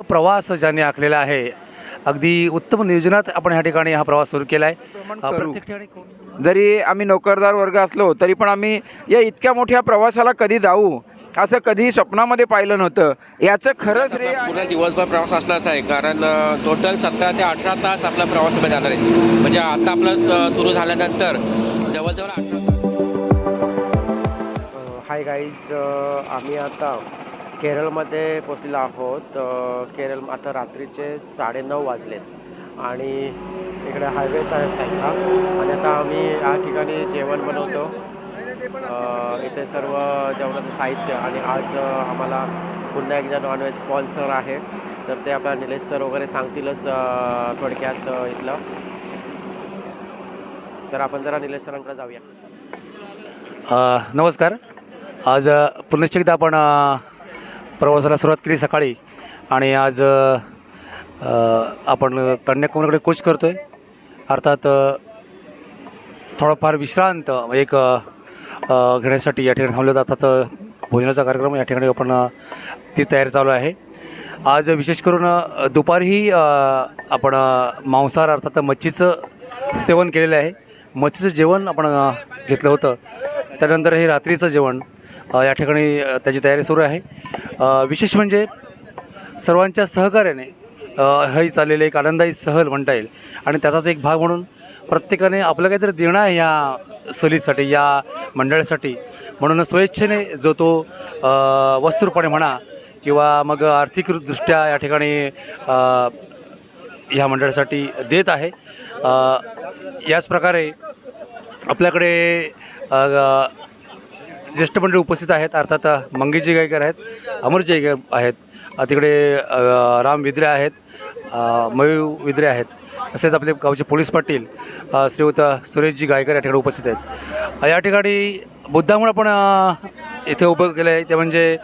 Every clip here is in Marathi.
प्रवास ज्याने आखलेला आहे, अगदी उत्तम नियोजनात आपण ह्या ठिकाणी हा प्रवास सुरू केला आहे. प्रत्येक ठिकाणी जरी आम्ही नोकरदार वर्ग असलो तरी पण आम्ही या इतक्या मोठ्या प्रवासाला कधी जाऊ असं कधी स्वप्नामध्ये पाहिलं नव्हतं. याचं खरंच रे पूर्ण दिवसभर प्रवास असलाच आहे, कारण टोटल 17 ते 18 तास आपला प्रवासामध्ये जाणार आहे. म्हणजे आता आपलं सुरू झाल्यानंतर जवळजवळ 18 हाय गाईज, आम्ही आता केरळमध्ये पोचलेलो आहोत. केरळ आता रात्रीचे 9:30 वाजलेत आणि इकडे हायवेज आहे साईडला आणि आता आम्ही या ठिकाणी जेवण बनवतो. इथे सर्व जेवणाचं साहित्य आणि आज आम्हाला पुन्हा एकदा नॉनव्हेज स्पॉन्सर आहे, तर ते आपल्याला निलेश सर वगैरे सांगतीलच थोडक्यात इथलं. तर आपण जरा निलेश सरांकडे जाऊया. नमस्कार. आज पुन्हा एकदा आपण प्रवासाला सुरुवात केली सकाळी आणि आज आपण कन्याकुमारीकडे कूच करतो आहे. अर्थात थोडाफार विश्रांत एक घेण्यासाठी या ठिकाणी थांबलो. अर्थात भोजनाचा कार्यक्रम या ठिकाणी आपण ती तयारी चालू आहे. आज विशेष करून दुपारीही आपण मांसाहार अर्थात मच्छीचं सेवन केलेलं आहे. मच्छीचं जेवण आपण घेतलं होतं. त्यानंतर हे रात्रीचं जेवण या ठिकाणी त्याची तयारी सुरू आहे. विशेष म्हणजे सर्वांच्या सहकार्याने हे चाललेलं एक आनंदायी सहल म्हणता येईल आणि त्याचाच एक भाग म्हणून प्रत्येकाने आपलं काहीतरी देणं आहे या सहलीसाठी, या मंडळासाठी. म्हणून स्वेच्छेने जो तो वस्त्रूपाने म्हणा किंवा मग आर्थिकदृष्ट्या या ठिकाणी ह्या मंडळासाठी देत आहे. याच प्रकारे आपल्याकडे ज्येष्ठ मंडळी उपस्थित आहेत. अर्थात मंगेशजी गायकर आहेत, अमरजी गायकर आहेत, तिकडे राम विद्रे आहेत, मयूर विद्रे आहेत, तसेच आपले गावचे पोलीस पाटील श्रीयुत सुरेशजी गायकर या ठिकाणी उपस्थित आहेत. या ठिकाणी मुद्दामून आपण इथे उभं केलं आहे ते म्हणजे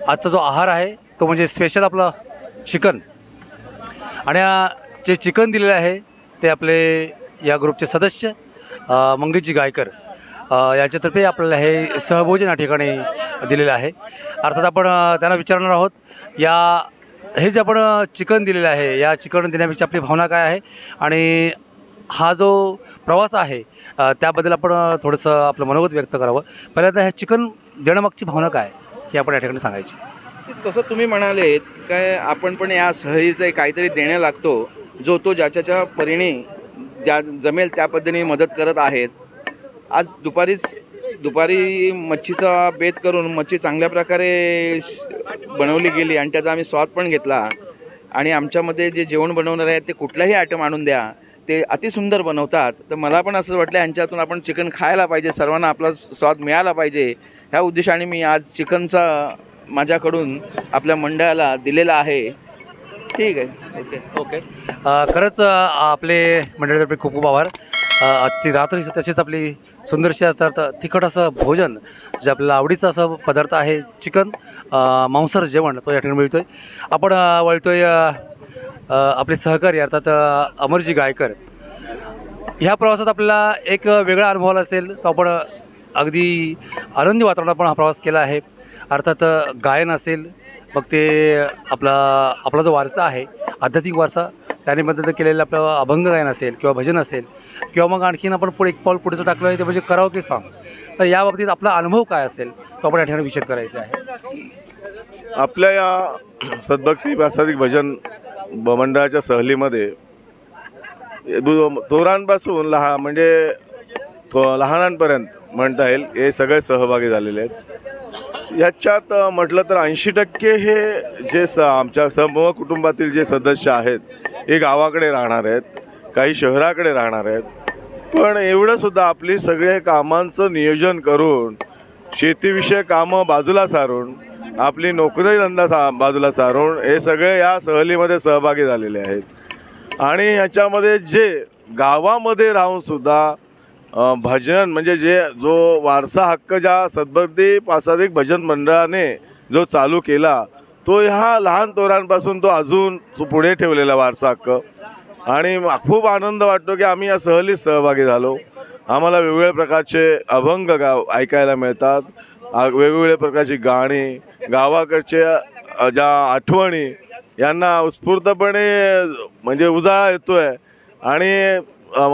आजचा जो आहार आहे तो म्हणजे स्पेशल आपलं चिकन. आणि जे चिकन दिलेलं आहे ते आपले या ग्रुपचे सदस्य मंगेशजी गायकर यांच्यातर्फे आपल्याला हे सहभोजन या ठिकाणी दिलेलं आहे. अर्थात आपण त्यांना विचारणार आहोत हे जे आपण चिकन दिलेलं आहे, या चिकन देण्यापेक्षा आपली भावना काय आहे आणि हा जो प्रवास आहे त्याबद्दल आपण थोडंसं आपलं मनोगत व्यक्त करावं. पहिल्यांदा ह्या चिकन देण्यामागची भावना काय हे आपण या ठिकाणी सांगायची. तसं तुम्ही म्हणालेत काय, आपण पण या सहलीचं काहीतरी देणं लागतो. जो तो ज्याच्या परीने ज्या जमेल त्या पद्धतीने मदत करत आहेत. आज दुपारी मच्छीचा बेत करून मच्छी चांगल्या प्रकारे बनवली गेली आणि त्याचा आम्ही स्वाद पण घेतला. आणि आमच्यामध्ये जे जेवण बनवणार आहेत ते कुठलाही आयटम आणून द्या, ते अतिसुंदर बनवतात. तर मला पण असं वाटलं यांच्यातून आपण चिकन खायला पाहिजे, सर्वांना आपला स्वाद मिळाला पाहिजे, ह्या उद्देशाने मी आज चिकनचा माझ्याकडून आपल्या मंडळाला दिलेला आहे. ठीक आहे, ओके. खरंच आपले मंडळातर्फे खूप खूप आभार. आजची रात्र तसेच आपली सुंदरशी अर्थात तिखट असं भोजन जे आपल्याला आवडीचं असं पदार्थ आहे चिकन मांसाहार जेवण तो या ठिकाणी मिळतो आहे. आपण वळतो आहे आपले सहकारी अर्थात अमरजी गायकर. ह्या प्रवासात आपल्याला एक वेगळा अनुभव आला असेल तो आपण अगदी आनंदी वातावरणात आपण हा प्रवास केला आहे. अर्थात गायन असेल, मग ते आपला जो वारसा आहे आध्यात्मिक वारसा त्यानिमित्त केलेलं आपलं अभंग गायन असेल किंवा भजन असेल किंवा मग आणखीन आपण एक पाऊल पुढचं टाकलं आहे ते म्हणजे कराओके सॉन्ग. तर या बाबतीत आपला अनुभव काय असेल तो आपण या ठिकाणी विचार करायचा आहे. आपल्या या सद्भक्ती प्रासादिक भजन मंडळाच्या सहलीमध्ये थोरांपासून म्हणजे लहानांपर्यंत म्हणता येईल हे सगळे सहभागी झालेले आहेत. याच्यात म्हटलं तर 80% हे जे आमच्या समूह कुटुंबातील जे सदस्य आहेत हे गावाकडे राहणार आहेत, काही शहराकडे राहणार आहेत. पण एवढंसुद्धा आपली सगळे कामांचं नियोजन करून, शेतीविषयक कामं बाजूला सारून, आपली नोकरी धंदा बाजूला सारून हे सगळे या सहलीमध्ये सहभागी झालेले आहेत. आणि ह्याच्यामध्ये जे गावामध्ये राहूनसुद्धा भजन म्हणजे जो वारसा हक्क ज्या सद्भक्ती प्रासादिक भजन मंडळाने जो चालू केला तो ह्या लहान तोरांपासून तो अजून पुढे ठेवलेला वारसा हक्क. आणि खूप आनंद वाटतो की आम्ही या सहलीत सहभागी झालो. आम्हाला वेगवेगळ्या प्रकारचे अभंग ऐकायला मिळतात, वेगवेगळ्या प्रकारची गाणी, गावाकडच्या ज्या आठवणी यांना उत्स्फूर्तपणे म्हणजे उजाळा येतो आहे. आणि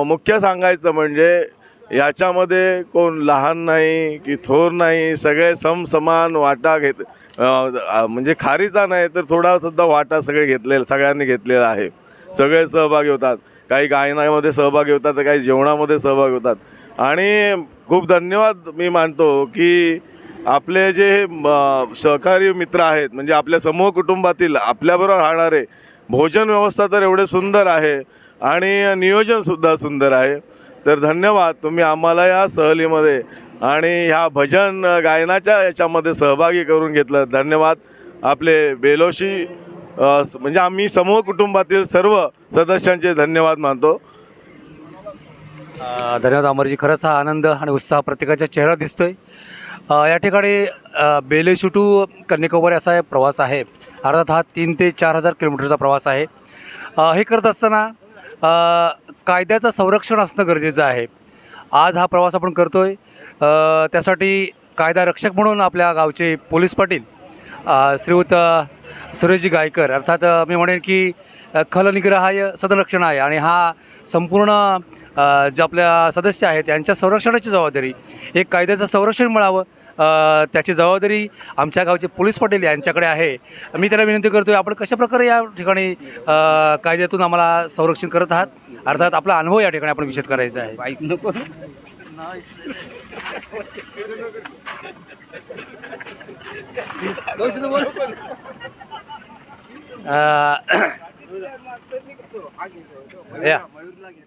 मुख्य सांगायचं म्हणजे याच्यामध्ये कोण लहान नाही की थोर नाही, सगळे समसमान वाटा घेत म्हणजे खारीचा नाही तर थोडासुद्धा वाटा सगळ्यांनी घेतलेला आहे. सगळे सहभागी होतात, काही गायनामध्ये सहभागी होतात तर काही जेवणामध्ये सहभागी होतात. आणि खूप धन्यवाद मी मानतो की आपले जे सहकारी मित्र आहेत, म्हणजे आपल्या समूह कुटुंबातील आपल्याबरोबर राहणारे, भोजन व्यवस्था तर एवढे सुंदर आहे आणि नियोजनसुद्धा सुंदर आहे. तर धन्यवाद, तुम्ही आम्हाला या सहलीमध्ये आणि ह्या भजन गायनाच्या याच्यामध्ये सहभागी करून घेतलं. धन्यवाद. आपले बेलोशी म्हणजे आम्ही समूह कुटुंबातील सर्व सदस्यांचे धन्यवाद मानतो. धन्यवाद अमरजी. खरंच हा आनंद आणि उत्साह प्रत्येकाच्या चेहरा दिसतोय. या ठिकाणी बेलेशू टू कन्याकुमारी असा एक प्रवास आहे. अर्थात हा 3 ते 4,000 किलोमीटरचा प्रवास आहे. हे करत असताना कायद्याचं संरक्षण असणं गरजेचं आहे. आज हा प्रवास आपण करतो आहे, त्यासाठी कायदा रक्षक म्हणून आपल्या गावचे पोलीस पाटील श्रीयुत सुरेशजी गायकर, अर्थात मी म्हणेन की खलनिग्रहाय सदरक्षणाय, आणि हा संपूर्ण जे आपल्या सदस्य आहेत यांच्या संरक्षणाची जबाबदारी, एक कायद्याचं संरक्षण मिळावं त्याची जबाबदारी आमच्या गावचे पोलीस पाटील यांच्याकडे आहे. मी त्याला विनंती करतो आहे, आपण कशाप्रकारे या ठिकाणी कायद्यातून आम्हाला संरक्षण करत आहात. अर्थात आपला अनुभव या ठिकाणी आपण विशद करायचा आहे.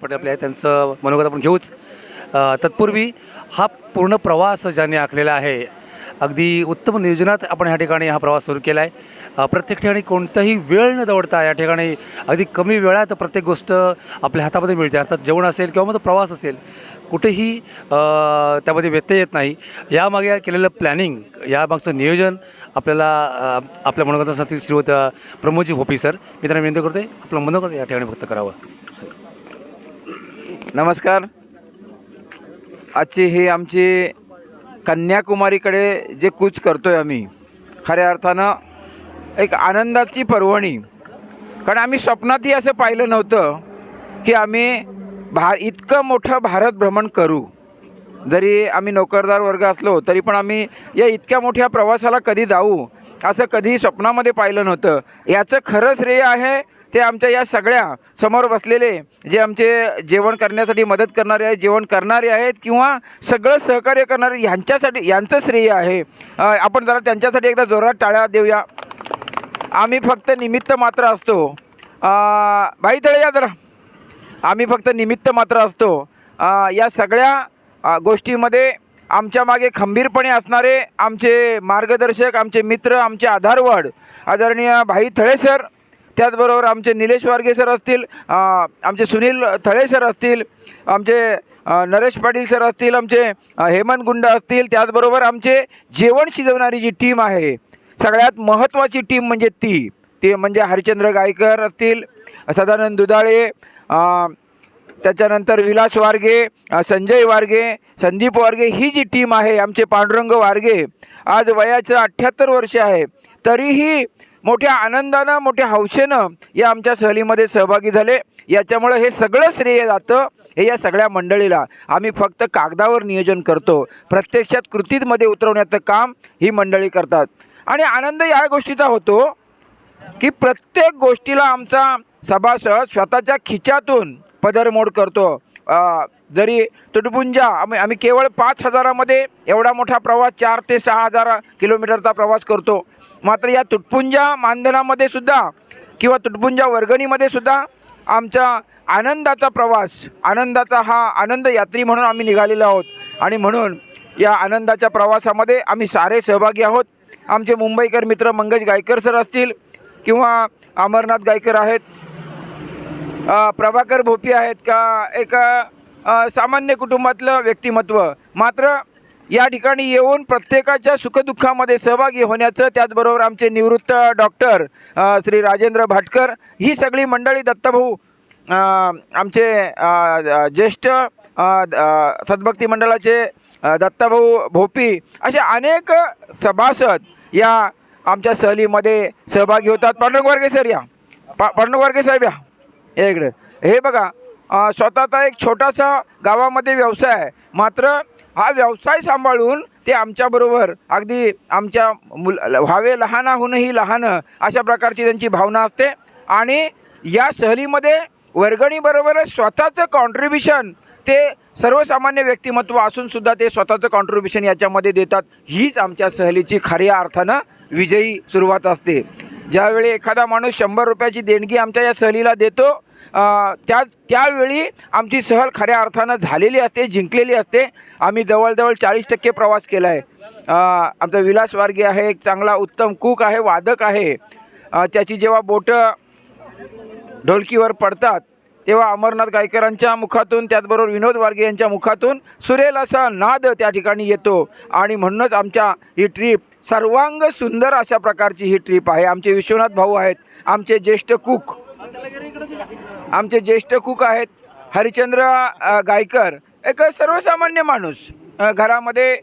पण आपल्या त्यांचं मनोगत आपण घेऊच. तत्पूर्वी हा पूर्ण प्रवास ज्यांनी आखलेला आहे, अगदी उत्तम नियोजनात आपण ह्या ठिकाणी हा प्रवास सुरू केला आहे. प्रत्येक ठिकाणी कोणताही वेळ न दवडता या ठिकाणी अगदी कमी वेळात प्रत्येक गोष्ट आपल्या हातामध्ये मिळते. अर्थात जेवण असेल किंवा मग तो प्रवास असेल, कुठेही त्यामध्ये व्यत्यय येत नाही. यामागे केलेलं प्लॅनिंग, यामागचं नियोजन आपल्याला आपल्या मनोगतासाठी श्रीयुत प्रमोदजी भोपी सर, मी त्यांना विनंती करतो आहे आपलं मनोगत या ठिकाणी फक्त करावं. नमस्कार. आजची ही आमची कन्याकुमारीकडे जे कूच करतो आहे आम्ही, खऱ्या अर्थानं एक आनंदाची पर्वणी. कारण आम्ही स्वप्नातही असं पाहिलं नव्हतं की आम्ही इतकं मोठं भारत भ्रमण करू. जरी आम्ही नोकरदार वर्ग असलो तरी पण आम्ही या इतक्या मोठ्या प्रवासाला कधी जाऊ असं कधीही स्वप्नामध्ये पाहिलं नव्हतं. याचं खरं श्रेय आहे ते आमच्या या सगळ्या समोर बसलेले जे आमचे जेवण करण्यासाठी मदत करणारे आहेत, जेवण करणारे आहेत किंवा सगळं सहकार्य करणारे, यांचं श्रेय आहे. आपण जरा त्यांच्यासाठी एकदा जोरात टाळ्या देऊया. आम्ही फक्त निमित्त मात्र असतो. बाई तळे या जरा. आम्ही फक्त निमित्त मात्र असतो. या सगळ्या गोष्टीमध्ये आमच्या मागे खंबीरपणे असणारे आमचे मार्गदर्शक, आमचे मित्र, आमचे आधारवड आदरणीय भाई थळे सर, त्याचबरोबर आमचे निलेश वारगे सर असतील, आमचे सुनील थळे सर असतील, आमचे नरेश पाटील सर असतील, आमचे हेमंत गुंड असतील, त्याचबरोबर आमचे जेवण शिजवणारी जी टीम आहे, सगळ्यात महत्त्वाची टीम म्हणजे ती म्हणजे हरिश्चंद्र गायकर असतील, सदानंद दुधाळे, त्याच्यानंतर विलास वारगे, संजय वारगे, संदीप वारगे, ही जी टीम आहे, आमचे पांडुरंग वारगे आज वयाचं 78 वर्ष आहे, तरीही मोठ्या आनंदानं, मोठ्या हौसेनं या आमच्या सहलीमध्ये सहभागी झाले. याच्यामुळं हे सगळं श्रेय जातं हे या सगळ्या मंडळीला. आम्ही फक्त कागदावर नियोजन करतो, प्रत्यक्षात कृतीमध्ये उतरवण्याचं काम ही मंडळी करतात. आणि आनंद या गोष्टीचा होतो की प्रत्येक गोष्टीला आमचा सभासद स्वतःच्या खिच्यातून पदरमोड करतो. जरी तुटपुंजा आम्ही केवळ 5,000मध्ये एवढा मोठा प्रवास 4 ते 6,000 किलोमीटरचा प्रवास करतो. मात्र या तुटपुंजा मानधनामध्ये सुद्धा किंवा तुटपुंजा वर्गणीमध्ये सुद्धा आमचा आनंदाचा प्रवास, आनंदाचा हा आनंद यात्री म्हणून आम्ही निघालेलो आहोत. आणि म्हणून या आनंदाच्या प्रवासामध्ये आम्ही सारे सहभागी आहोत. आमचे मुंबईकर मित्र मंगेश गायकर सर असतील किंवा अमरनाथ गायकर आहेत, प्रभाकर भोपी आहेत, का एक सामान्य कुटुंबातलं व्यक्तिमत्व, मात्र या ठिकाणी येऊन प्रत्येकाच्या सुखदुःखामध्ये सहभागी होण्याचं, त्याचबरोबर आमचे निवृत्त डॉक्टर श्री राजेंद्र भाटकर, ही सगळी मंडळी, दत्तभाऊ, आमचे ज्येष्ठ सद्भक्ती मंडळाचे दत्तभाऊ भोपी, असे अनेक सभासद या आमच्या सहलीमध्ये सहभागी होतात. पांडुरंग वारगे सर या, पांडुरंग वारगे साहेब या इकडे. हे बघा, स्वतःचा एक छोटासा गावामध्ये व्यवसाय आहे, मात्र हा व्यवसाय सांभाळून ते आमच्याबरोबर अगदी आमच्या व्हावे लहानाहूनही लहान अशा प्रकारची त्यांची भावना असते. आणि या सहलीमध्ये वर्गणीबरोबरच स्वतःचं कॉन्ट्रीब्युशन ते सर्वसामान्य व्यक्तिमत्व असूनसुद्धा ते स्वतःचं कॉन्ट्रीब्युशन याच्यामध्ये देतात. हीच आमच्या सहलीची खऱ्या अर्थानं विजयी सुरुवात असते. ज्यावेळी एखादा माणूस 100 रुपयाची देणगी आमच्या या सहलीला देतो, त्यावेळी आमची सहल खऱ्या अर्थानं झालेली असते, जिंकलेली असते. आम्ही जवळजवळ 40% प्रवास केला आहे. आमचा विलास वारगे आहे, एक चांगला उत्तम कूक आहे, वादक आहे. त्याची जेव्हा बोटं ढोलकीवर पडतात तेव्हा अमरनाथ गायकरांच्या मुखातून, त्याचबरोबर विनोद वारगे यांच्या मुखातून सुरेल असा नाद त्या ठिकाणी येतो. आणि म्हणूनच आमच्या ही ट्रीप सर्वांग सुंदर अशा प्रकारची ही ट्रीप आहे. आमचे विश्वनाथ भाऊ आहेत, आमचे ज्येष्ठ कुक आहेत, हरिचंद्र गायकर, एक सर्वसामान्य माणूस, घरामध्ये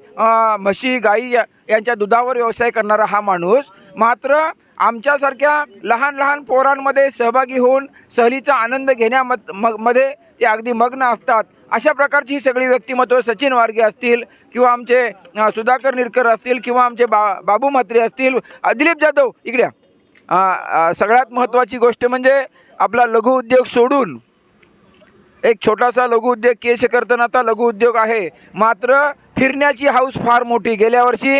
म्हशी गाई यांच्या दुधावर व्यवसाय करणारा हा माणूस, मात्र आमच्यासारख्या लहान लहान पोरांमध्ये सहभागी होऊन सहलीचा आनंद घेण्यामध्ये ते अगदी मग्न असतात. अशा प्रकारची ही सगळी व्यक्तिमत्व, सचिन वारगे असतील किंवा आमचे सुधाकर निरकर असतील किंवा आमचे बाबू म्हात्रे असतील, दिलीप जाधव इकडे. सगळ्यात महत्त्वाची गोष्ट म्हणजे आपला लघु उद्योग सोडून एक छोटासा लघु उद्योग केश कर्तनाचा लघु उद्योग आहे, मात्र फिरण्याची हाऊस फार मोठी. गेल्या वर्षी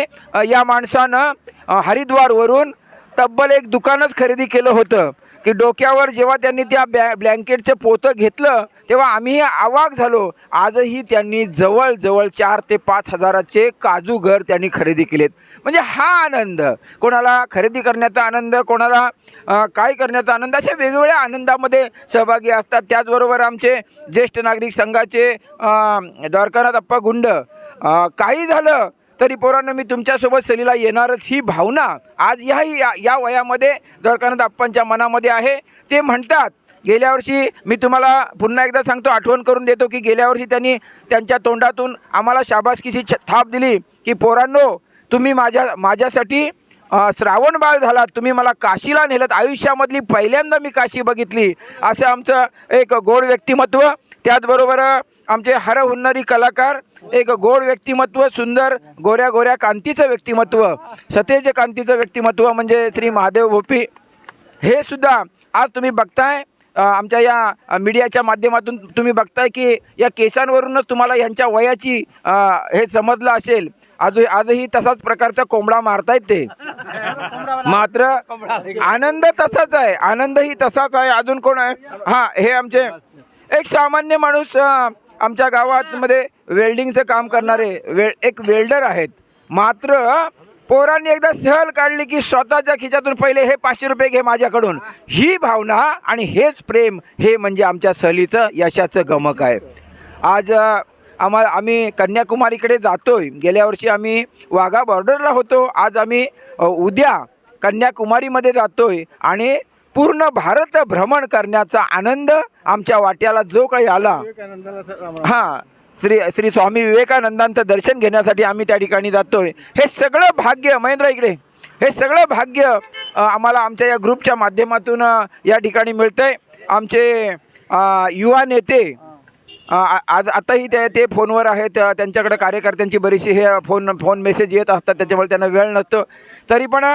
या माणसानं हरिद्वारवरून तब्बल एक दुकानच खरेदी केलं होतं की डोक्यावर जेव्हा त्यांनी त्या ब्लँकेटचं पोतं घेतलं तेव्हा आम्ही अवाक झालो. आजही त्यांनी जवळजवळ 4 ते 5 हजाराचे काजू घर त्यांनी खरेदी केलेत. म्हणजे हा आनंद, कोणाला खरेदी करण्याचा आनंद, कोणाला काय करण्याचा आनंद, अशा वेगवेगळ्या आनंदामध्ये सहभागी असतात. त्याचबरोबर आमचे ज्येष्ठ नागरिक संघाचे द्वारकानाथ अप्पा गुंड, काही झालं तरी पोरांनो मी तुमच्यासोबत सहलीला येणारच, ही भावना आज या वयामध्ये द्वारकानाथ अप्पांच्या मनामध्ये आहे. ते म्हणतात, गेल्या वर्षी मी तुम्हाला पुन्हा एकदा सांगतो, आठवण करून देतो की गेल्या वर्षी त्यांनी त्यांच्या तोंडातून आम्हाला शाबासकीची थाप दिली की पोरांनो तुम्ही माझ्यासाठी श्रावण बाळ झालात, तुम्ही मला काशीला नेलत, आयुष्यामधली पहिल्यांदा मी काशी बघितली. असं आमचं एक गोड व्यक्तिमत्व. त्याचबरोबर आमचे हरहुन्नरी कलाकार, एक गोड व्यक्तिमत्व, सुंदर गोऱ्या कांतीचं व्यक्तिमत्व, सतेज कांतीचं व्यक्तिमत्व म्हणजे श्री महादेव भोपी. हे सुद्धा आज तुम्ही बघताय, आमच्या या मीडियाच्या माध्यमातून तुम्ही बघताय की या केसांवरूनच तुम्हाला यांच्या वयाची हे समजलं असेल. आजही तसाच प्रकारचा कोंबडा मारतायत ते, मात्र आनंद तसाच आहे, आनंदही तसाच आहे. अजून कोण आहे? हां, हे आमचे एक सामान्य माणूस, आमच्या गावामध्ये वेल्डिंगचं काम करणारे एक वेल्डर आहेत, मात्र पोरांनी एकदा सहल काढली की स्वतःच्या खिशातून पहिले हे 500 रुपये घे माझ्याकडून. ही भावना आणि हेच प्रेम, हे म्हणजे आमच्या सहलीचं यशाचं गमक आहे. आज आम्ही कन्याकुमारीकडे जातोय. गेल्या वर्षी आम्ही वाघा बॉर्डरला होतो, आज आम्ही उद्या कन्याकुमारीमध्ये जातोय आणि पूर्ण भारत भ्रमण करण्याचा आनंद आमच्या वाट्याला जो काही आला, हां, श्री स्वामी विवेकानंदांचं दर्शन घेण्यासाठी आम्ही त्या ठिकाणी जातोय. हे सगळं भाग्य, महेंद्र इकडे, हे सगळं भाग्य आम्हाला आमच्या या ग्रुपच्या माध्यमातून या ठिकाणी मिळतं आहे. आमचे युवा नेते आताही ते फोनवर आहेत, त्यांच्याकडे कार्यकर्त्यांची बरीचशी हे फोन मेसेज येत असतात, त्याच्यामुळे त्यांना वेळ नसतो. तरी पण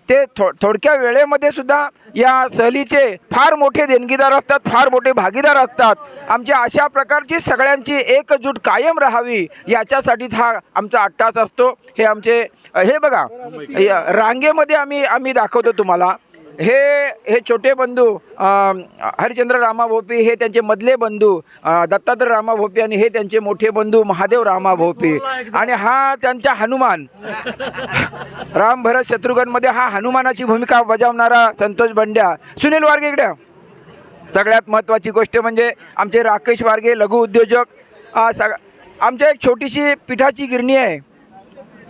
ते थोडक्या वेळेमध्ये सुद्धा या सहलीचे फार मोठे देणगीदार असतात, फार मोठे भागीदार असतात. आमच्या अशा प्रकारची सगळ्यांची एकजूट कायम राहावी याच्यासाठीच हा आमचा अट्टास असतो. हे आमचे हे बघा, रांगेमध्ये आम्ही दाखवतो तुम्हाला. हे छोटे बंधू हरिचंद्र रामा भोपी, हे त्यांचे मधले बंधू दत्तात्रय रामा भोपी, आणि हे त्यांचे मोठे बंधू महादेव रामा भोपी, आणि हा त्यांचा हनुमान राम भरत शत्रुघ्नमध्ये हा हनुमानाची भूमिका बजावणारा संतोष बंड्या. सुनील वारगे इकडे. सगळ्यात महत्त्वाची गोष्ट म्हणजे आमचे राकेश वारगे, लघु उद्योजक. आमच्या एक छोटीशी पिठाची गिरणी आहे.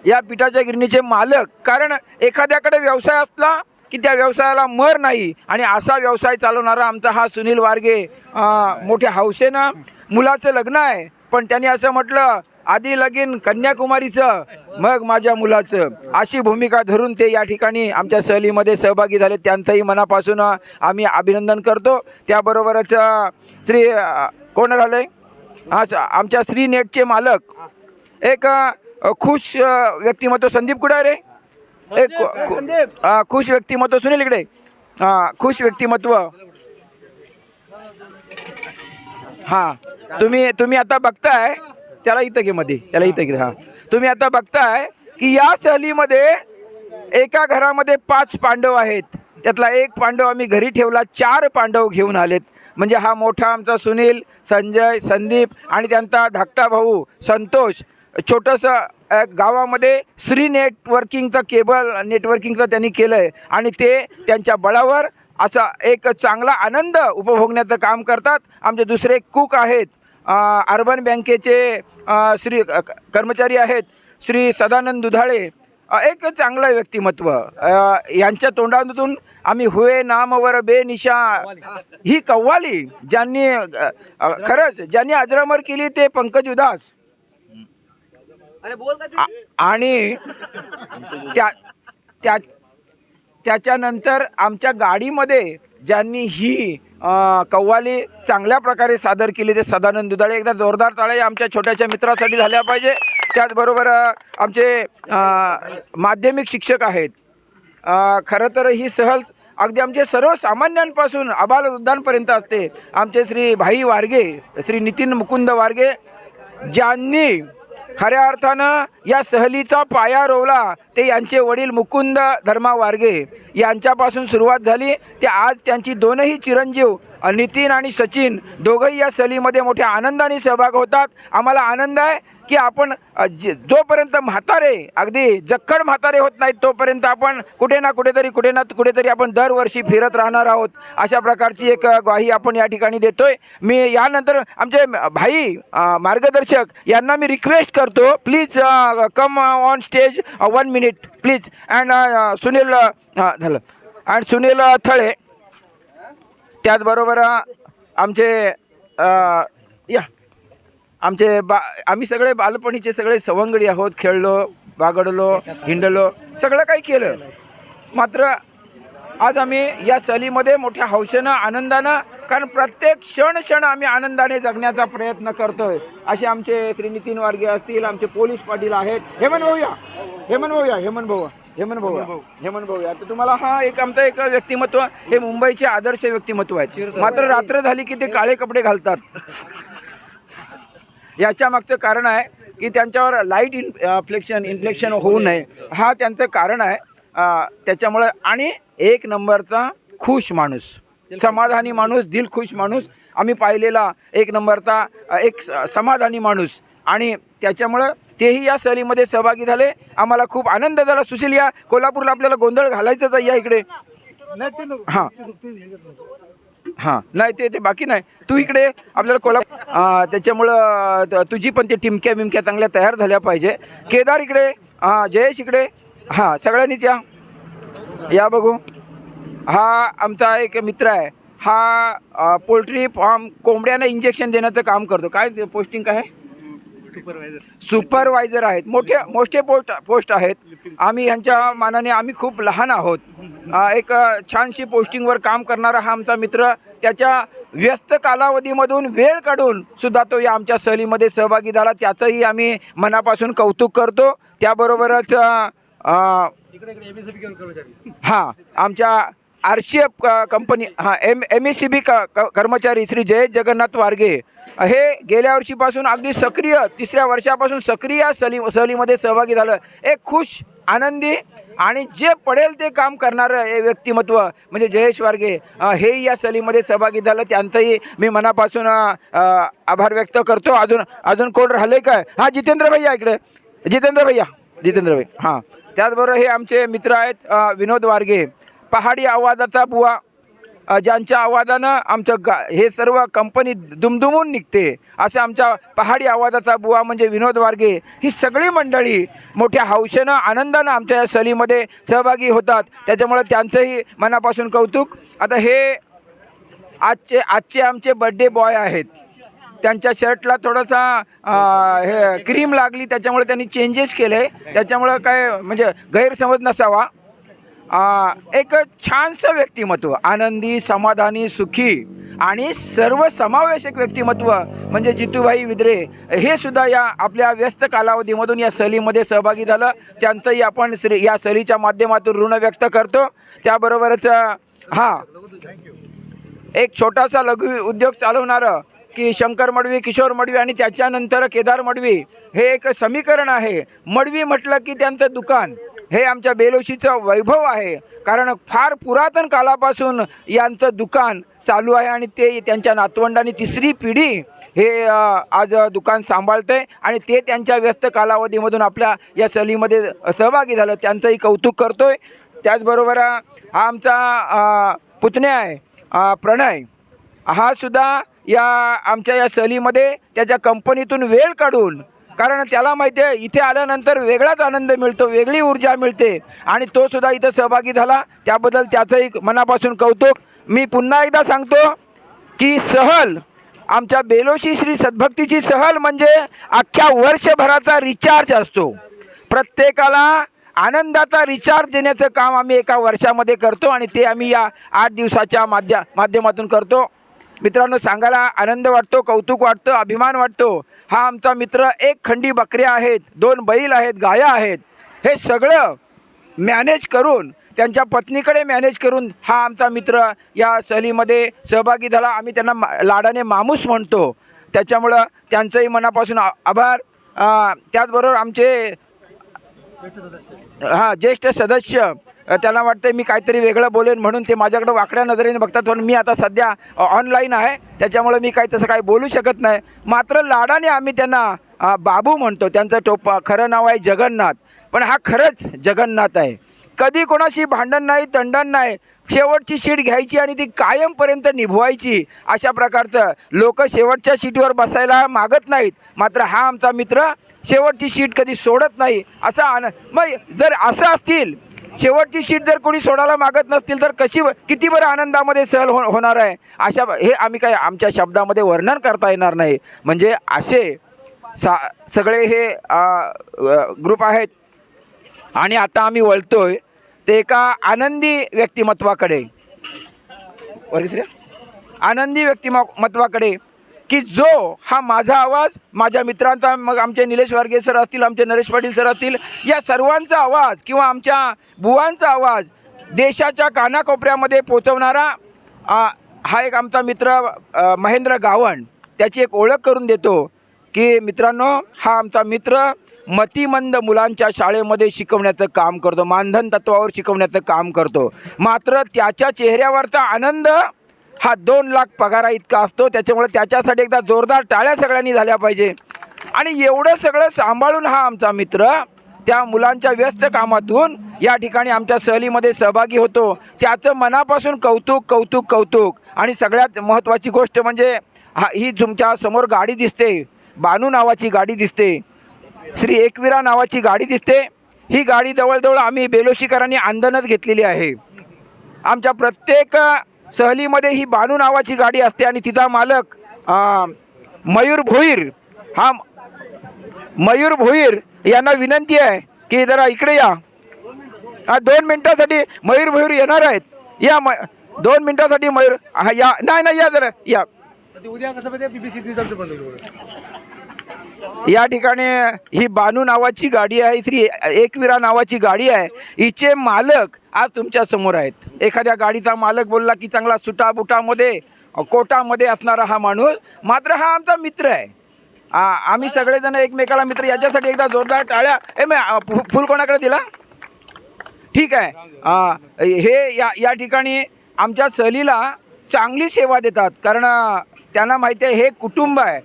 या पिठाच्या गिरणीचे मालक, कारण एखाद्याकडे व्यवसाय असला की त्या व्यवसायाला मर नाही, आणि असा व्यवसाय चालवणारा आमचा हा सुनील वारगे. मोठ्या हौसेनं मुलाचं लग्न आहे, पण त्यांनी असं म्हटलं आधी लगीन कन्याकुमारीचं मग माझ्या मुलाचं, अशी भूमिका धरून ते या ठिकाणी आमच्या सहलीमध्ये सहभागी झाले. त्यांचंही मनापासून आम्ही अभिनंदन करतो. त्याबरोबरच श्री कोण राहिले आमच्या श्री नेटचे मालक, एक खुश व्यक्तिमत्व संदीप कुठे रे, एक खुश व्यक्तिमत्व सुनील इकडे, खुश व्यक्तिमत्व. हां, तुम्ही आता बघताय, त्याला इथं घे मध्ये, त्याला इथं घे. हां, तुम्ही आता बघताय की या सहलीमध्ये एका घरामध्ये 5 पांडव आहेत. त्यातला एक पांडव आम्ही घरी ठेवला, 4 पांडव घेऊन आलेत. म्हणजे हा मोठा आमचा सुनील, संजय, संदीप आणि त्यांचा धाकटा भाऊ संतोष. छोटंसं गावामध्ये श्री नेटवर्किंगचं केबल नेटवर्किंगचं त्यांनी केलं आहे आणि ते त्यांच्या बळावर असा एक चांगला आनंद उपभोगण्याचं काम करतात. आमचे दुसरे कुक आहेत, अर्बन बँकेचे कर्मचारी आहेत श्री सदानंद दुधाळे, एक चांगलं व्यक्तिमत्व. यांच्या तोंडातून आम्ही हुए नामवर बेनिशा ही कव्वाली ज्यांनी खरंच ज्यांनी अजरामर केली ते पंकज उदास. आणि त्याच्यानंतर आमच्या गाडीमध्ये ज्यांनी ही कव्वाली चांगल्या प्रकारे सादर केली ते सदानंद दुधाळे. एकदा जोरदार टाळ्या आमच्या छोट्याशा मित्रासाठी झाल्या पाहिजे. त्याचबरोबर आमचे माध्यमिक शिक्षक आहेत. खरं तर ही सहल अगदी आमचे सर्वसामान्यांपासून आबालवृद्धांपर्यंत असते. आमचे श्री भाई वारगे, श्री नितीन मुकुंद वारगे, ज्यांनी खऱ्या अर्थानं या सहलीचा पाया रोवला ते यांचे वडील मुकुंद धर्मा वारगे यांच्यापासून सुरुवात झाली. ते आज त्यांची दोनही चिरंजीव नितीन आणि सचिन दोघंही या सहलीमध्ये मोठ्या आनंदाने सहभाग होतात. आम्हाला आनंद आहे की आपण जोपर्यंत म्हातारे अगदी जक्कड म्हातारे होत नाहीत तोपर्यंत आपण कुठे ना कुठेतरी आपण दरवर्षी फिरत राहणार आहोत. अशा प्रकारची एक ग्वाही आपण या ठिकाणी देतोय. मी यानंतर आमचे भाई मार्गदर्शक यांना मी रिक्वेस्ट करतो, please come on stage 1 minute please. And Sunil झालं अँड सुनील थळे. त्याचबरोबर आमचे आमचे आम्ही सगळे बालपणीचे सगळे सवंगडी आहोत. खेळलो, बागडलो, हिंडलो, सगळं काही केलं. मात्र आज आम्ही या सहलीमध्ये मोठ्या हौशेनं आनंदानं, कारण प्रत्येक क्षण आम्ही आनंदाने जगण्याचा प्रयत्न करतोय. असे आमचे श्री नितीन वारगे असतील, आमचे पोलीस पाटील आहेत. हेमंत भाऊ या तर तुम्हाला हा एक आमचा एक व्यक्तिमत्व, हे मुंबईचे आदर्श व्यक्तिमत्व आहेत. मात्र रात्र झाली की ते काळे कपडे घालतात. याच्या मागचं कारण आहे की त्यांच्यावर लाईट इन्फ्लेक्शन होऊ नये, हा त्यांचं कारण आहे. त्याच्यामुळं आणि एक नंबरचा खुश माणूस, समाधानी माणूस, दिलखुश माणूस आम्ही पाहिलेला एक नंबरचा एक समाधानी माणूस. आणि त्याच्यामुळं तेही या सहलीमध्ये सहभागी झाले. आम्हाला खूप आनंद झाला. सुशील, या कोल्हापूरला आपल्याला गोंधळ घालायचंच आहे, या इकडे. हां नाही ते बाकी नाही, तू इकडे आपल्याला कोल्हापूर. त्याच्यामुळं तुझी पण ते टिमक्या चांगल्या तयार झाल्या पाहिजे. केदार इकडे, जयेश इकडे. हां सगळ्यांनीच या बघू. हा आमचा एक मित्र आहे. हा पोल्ट्री फार्म कोंबड्यांना इंजेक्शन देण्याचं काम करतो. काय पोस्टिंग काय आहे? सुपरवायझर आहेत. मोठे पोस्ट आहेत. आम्ही ह्यांच्या मानाने आम्ही खूप लहान आहोत. एक छानशी पोस्टिंगवर काम करणारा हा आमचा मित्र त्याच्या व्यस्त कालावधीमधून वेळ काढून सुद्धा तो या आमच्या सहलीमध्ये सहभागी झाला. त्याचंही आम्ही मनापासून कौतुक करतो. त्याबरोबरच हां आमच्या RCF कंपनी MSCB कर्मचारी श्री जयेश जगन्नाथ वारगे हे गेल्या वर्षीपासून अगदी सक्रिय 3ऱ्या वर्षापासून सक्रिय सहलीमध्ये सहभागी झालं. एक खुश, आनंदी आणि जे पडेल ते काम करणारं हे व्यक्तिमत्व म्हणजे जयेश वारगे हेही या सहलीमध्ये सहभागी झालं. त्यांचंही मी मनापासून आभार व्यक्त करतो. अजून कोण राहिले काय? हां जितेंद्र भैया इकडे. जितेंद्र भाई. हां त्याचबरोबर हे आमचे मित्र आहेत विनोद वारगे, पहाडी आवाजाचा बुवा, ज्यांच्या आवाजानं आमचं हे सर्व कंपनी दुमदुमून निघते. असं आमच्या पहाडी आवाजाचा बुवा म्हणजे विनोद वारगे. ही सगळी मंडळी मोठ्या हौशेनं, आनंदानं आमच्या या सहलीमध्ये सहभागी होतात. त्याच्यामुळे त्यांचंही मनापासून कौतुक. आता हे आजचे आमचे बर्थडे बॉय आहेत. त्यांच्या शर्टला थोडासा हे क्रीम लागली, त्याच्यामुळे त्यांनी चेंजेस केले. त्याच्यामुळं काय म्हणजे गैरसमज नसावा. एक छानसं व्यक्तिमत्व, आनंदी, समाधानी, सुखी आणि सर्वसमावेशक व्यक्तिमत्व म्हणजे जितूभाई विद्रे हे सुद्धा या आपल्या व्यस्त कालावधीमधून या सहलीमध्ये सहभागी झालं. त्यांचंही आपण या सहलीच्या माध्यमातून ऋण व्यक्त करतो. त्याबरोबरच एक छोटासा लघु उद्योग चालवणारं की शंकर मडवी, किशोर मडवी आणि त्याच्यानंतर केदार मडवी हे एक समीकरण आहे. मडवी म्हटलं की त्यांचं दुकान हे आमच्या बेलोशीचं वैभव आहे, कारण फार पुरातन कालापासून यांचं दुकान चालू आहे आणि ते त्यांच्या नातवंडांनी 3री पिढी हे आज दुकान सांभाळते आणि ते त्यांच्या व्यस्त कालावधीमधून आपल्या या सहलीमध्ये सहभागी झालं. त्यांचंही कौतुक करतो आहे. त्याचबरोबर हा आमचा पुतण्या आहे प्रणय, हा सुद्धा या आमच्या या सहलीमध्ये त्याच्या कंपनीतून वेळ काढून, कारण त्याला माहिती आहे इथे आल्यानंतर वेगळाच आनंद मिळतो, वेगळी ऊर्जा मिळते आणि तो सुद्धा इथं सहभागी झाला. त्याबद्दल त्याचंही मनापासून कौतुक. मी पुन्हा एकदा सांगतो की सहल, आमच्या बेलोशी श्री सद्भक्तीची सहल म्हणजे अख्ख्या वर्षभराचा रिचार्ज असतो. प्रत्येकाला आनंदाचा रिचार्ज देण्याचं काम आम्ही एका वर्षामध्ये करतो आणि ते आम्ही या 8 दिवसाच्या माध्यमातून करतो. मित्रांनो, सांगायला आनंद वाटतो, कौतुक वाटतं, अभिमान वाटतो. हा आमचा मित्र 1 खंडी बकऱ्या आहेत, 2 बैल आहेत, गाया आहेत, हे सगळं मॅनेज करून, त्यांच्या पत्नीकडे मॅनेज करून हा आमचा मित्र या सहलीमध्ये सहभागी झाला. आम्ही त्यांना लाडाने मामूस म्हणतो. त्याच्यामुळं त्यांचंही मनापासून आभार. त्याचबरोबर आमचे ज्येष्ठ सदस्य, त्यांना वाटतं मी काहीतरी वेगळं बोलेन म्हणून ते माझ्याकडं वाकड्या नजरेने बघतात, पण मी आता सध्या ऑनलाईन आहे, त्याच्यामुळे मी काही तसं काही बोलू शकत नाही. मात्र लाडाने आम्ही त्यांना बाबू म्हणतो. त्यांचं खरं नाव आहे जगन्नाथ, पण हा खरंच जगन्नाथ आहे. कधी कोणाशी भांडण नाही, तंडण नाही, शेवटची सीट घ्यायची आणि ती कायमपर्यंत निभवायची. अशा प्रकारचं लोक शेवटच्या सीटवर बसायला मागत नाहीत, मात्र हा आमचा मित्र शेवटची सीट कधी सोडत नाही. असा मग जर असं असतील, शेवटची सीट जर कोणी सोडायला मागत नसतील तर किती बरं आनंदामध्ये सहल होणार आहे. हे आम्ही काय आमच्या शब्दामध्ये वर्णन करता येणार नाही. म्हणजे असे सगळे हे ग्रुप आहेत. आणि आता आम्ही वळतोय ते एका आनंदी व्यक्तिमत्वाकडे, आनंदी व्यक्तिमत्वाकडे की जो हा माझा आवाज, माझ्या मित्रांचा, मग आमचे निलेश वारगे सर असतील, आमचे नरेश पाटील सर असतील, या सर्वांचा आवाज किंवा आमच्या बुवांचा आवाज देशाच्या कानाकोपऱ्यामध्ये पोचवणारा हा एक आमचा मित्र महेंद्र गावण. त्याची एक ओळख करून देतो की मित्रांनो, हा आमचा मित्र मतिमंद मुलांच्या शाळेमध्ये शिकवण्याचं काम करतो, मानधन तत्वावर शिकवण्याचं काम करतो. मात्र त्याच्या चेहऱ्यावरचा आनंद हा 2 लाख पगारा इतका असतो. त्याच्यामुळे त्याच्यासाठी एकदा जोरदार टाळ्या सगळ्यांनी झाल्या पाहिजे. आणि एवढं सगळं सांभाळून हा आमचा मित्र त्या मुलांच्या व्यस्त कामातून या ठिकाणी आमच्या सहलीमध्ये सहभागी होतो. त्याचं मनापासून कौतुक कौतुक कौतुक. आणि सगळ्यात महत्त्वाची गोष्ट म्हणजे ही तुमच्या समोर गाडी दिसते, बानू नावाची गाडी दिसते, श्री एकविरा नावाची गाडी दिसते. ही गाडी जवळजवळ आम्ही बेलोशीकरांनी आंदोलनात घेतलेली आहे. आमच्या प्रत्येक सहलीमध्ये ही बानू नावाची गाडी असते आणि तिचा मालक मयूर भोईर, हा मयूर भोईर यांना विनंती आहे की जरा इकडे या. 2 मिनटासाठी मयूर भोईर येणार आहेत. या 2 मिनटासाठी मयूर या. नाही या जरा या. उद्या कसं BBC या ठिकाणी ही बानू नावाची गाडी आहे, श्री एकविरा नावाची गाडी आहे. हिचे मालक आज तुमच्या समोर आहेत. एखाद्या गाडीचा मालक बोलला की चांगला सुटाबुटामध्ये कोटामध्ये असणारा हा माणूस, मात्र हा आमचा मित्र आहे. आम्ही सगळेजण एकमेकाला मित्र. याच्यासाठी एकदा जोरदार टाळ्या. फुल कोणाकडे दिला? ठीक आहे. हे या ठिकाणी आमच्या सहलीला चांगली सेवा देतात, कारण त्यांना माहिती आहे हे कुटुंब आहे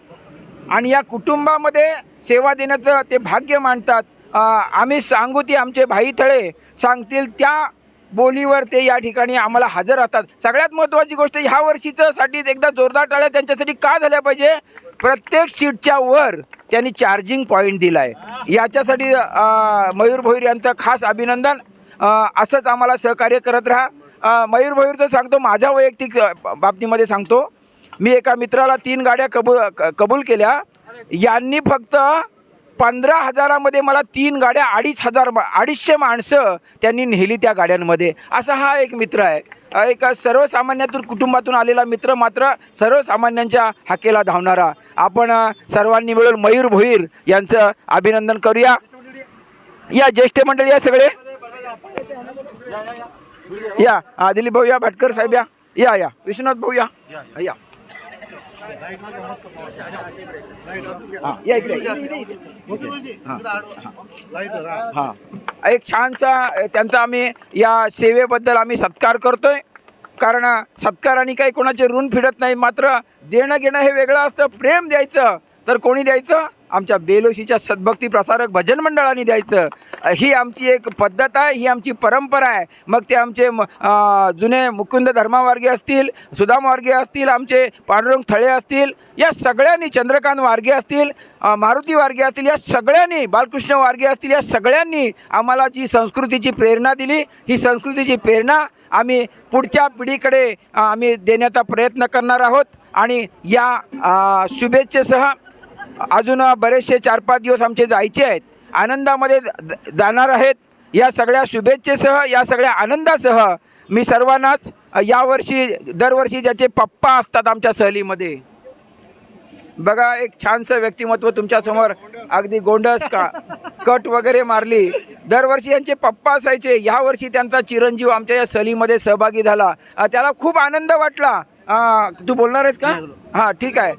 आणि या कुटुंबामध्ये सेवा देण्याचं ते भाग्य मानतात. आम्ही सांगू ती आमचे भाई थळे सांगतील त्या बोलीवर ते या ठिकाणी आम्हाला हजर असतात. सगळ्यात महत्त्वाची गोष्ट ह्या वर्षीचं साठी एकदा जोरदार टाळ्या त्यांच्यासाठी का झाल्या पाहिजे? प्रत्येक सीटच्या वर त्यांनी चार्जिंग पॉईंट दिला आहे. याच्यासाठी मयूर भोईर यांचं खास अभिनंदन. असंच आम्हाला सहकार्य करत राहा. मयूर भोईरचं सांगतो, माझ्या वैयक्तिक बाबतीमध्ये सांगतो, मी एका मित्राला 3 गाड्या कबूल केल्या. यांनी फक्त 15,000मध्ये मला 3 गाड्या 250 माणसं त्यांनी नेली त्या गाड्यांमध्ये. असा हा एक मित्र आहे. एक सर्वसामान्यातून कुटुंबातून आलेला मित्र, मात्र सर्वसामान्यांच्या हाकेला धावणारा. आपण सर्वांनी मिळून मयूर भोईर यांचं अभिनंदन करूया. या ज्येष्ठ मंडळी या सगळे या. दिलीप भाऊ या, भाटकर साहेब या, या विश्वनाथ भाऊ या. या इकडे. हां, एक छानसा त्यांचा आम्ही या सेवेबद्दल आम्ही सत्कार करतोय. कारण सत्काराने काही कोणाचे ऋण फिरत नाही, मात्र देणं घेणं हे वेगळं असतं. प्रेम द्यायचं तर कोणी द्यायचं? आमच्या बेलोशीच्या सद्भक्ती प्रसारक भजन मंडळाने द्यायचं. ही आमची एक पद्धत आहे, ही आमची परंपरा आहे. मग ते आमचे जुने मुकुंद धर्मावार्गे असतील, सुदाम वार्गे असतील, आमचे पांडुरंग थळे असतील, या सगळ्यांनी, चंद्रकांत वार्गे असतील, मारुती वार्गे असतील, या सगळ्यांनी, बालकृष्ण वार्गे असतील, या सगळ्यांनी आम्हाला जी संस्कृतीची प्रेरणा दिली. ही संस्कृतीची प्रेरणा आम्ही पुढच्या पिढीकडे आम्ही देण्याचा प्रयत्न करणार आहोत. आणि या शुभेच्छेसह अजून बरेचसे 4-5 दिवस आमचे जायचे आहेत, आनंदामध्ये जाणार आहेत. या सगळ्या शुभेच्छेसह, या सगळ्या आनंदासह मी सर्वांनाच यावर्षी, दरवर्षी ज्याचे पप्पा असतात आमच्या सहलीमध्ये, बघा एक छानसं व्यक्तिमत्व तुमच्यासमोर, अगदी गोंडस कट वगैरे मारली. दरवर्षी यांचे पप्पा असायचे. यावर्षी त्यांचा चिरंजीव आमच्या या सहलीमध्ये सहभागी झाला. त्याला खूप आनंद वाटला. तू बोलणार आहेस का? हां, ठीक आहे.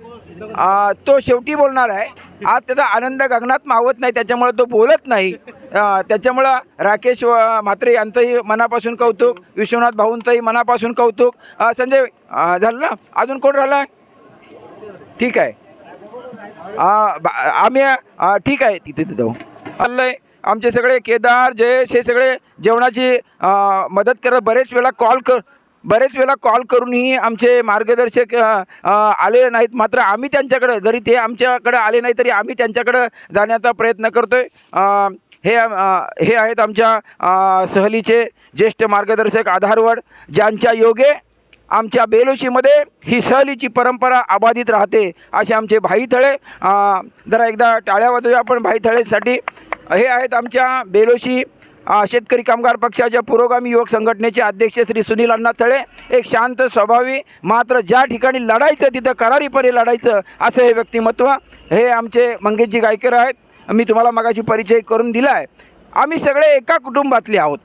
तो शेवटी बोलणार आहे. आज त्याचा आनंद गगनात मावत नाही, त्याच्यामुळे तो बोलत नाही. त्याच्यामुळं राकेश म्हात्रे यांचंही मनापासून कौतुक, विश्वनाथ भाऊंचंही मनापासून कौतुक. संजय झालं ना? अजून कोण राहिलं? ठीक आहे. आम्ही ठीक आहे, तिथे जाऊ. चाललंय आमचे सगळे केदार, जयेश हे सगळे जेवणाची मदत करत. बरेच वेळा कॉल करूनही आमचे मार्गदर्शक आले नाहीत. मात्र आम्ही त्यांच्याकडे, जरी ते आमच्याकडे आले नाही तरी आम्ही त्यांच्याकडे जाण्याचा प्रयत्न करतो आहे. हे आहेत आमच्या सहलीचे ज्येष्ठ मार्गदर्शक आधारवड, ज्यांच्या योगे आमच्या बेलोशीमध्ये ही सहलीची परंपरा अबाधित राहते, असे आमचे भाई थळे. जरा एकदा टाळ्या वाजवूया आपण भाई थळेसाठी. हे आहेत आमच्या बेलोशी शेतकरी कामगार पक्षाच्या पुरोगामी युवक संघटनेचे अध्यक्ष श्री सुनील अण्णा थळे. एक शांत स्वभावी, मात्र ज्या ठिकाणी लढायचं तिथं करारीपणे लढायचं असं हे व्यक्तिमत्व. हे आमचे मंगेशजी गायकर आहेत. मी तुम्हाला मगाशी परिचय करून दिला आहे. आम्ही सगळे एका कुटुंबातले आहोत.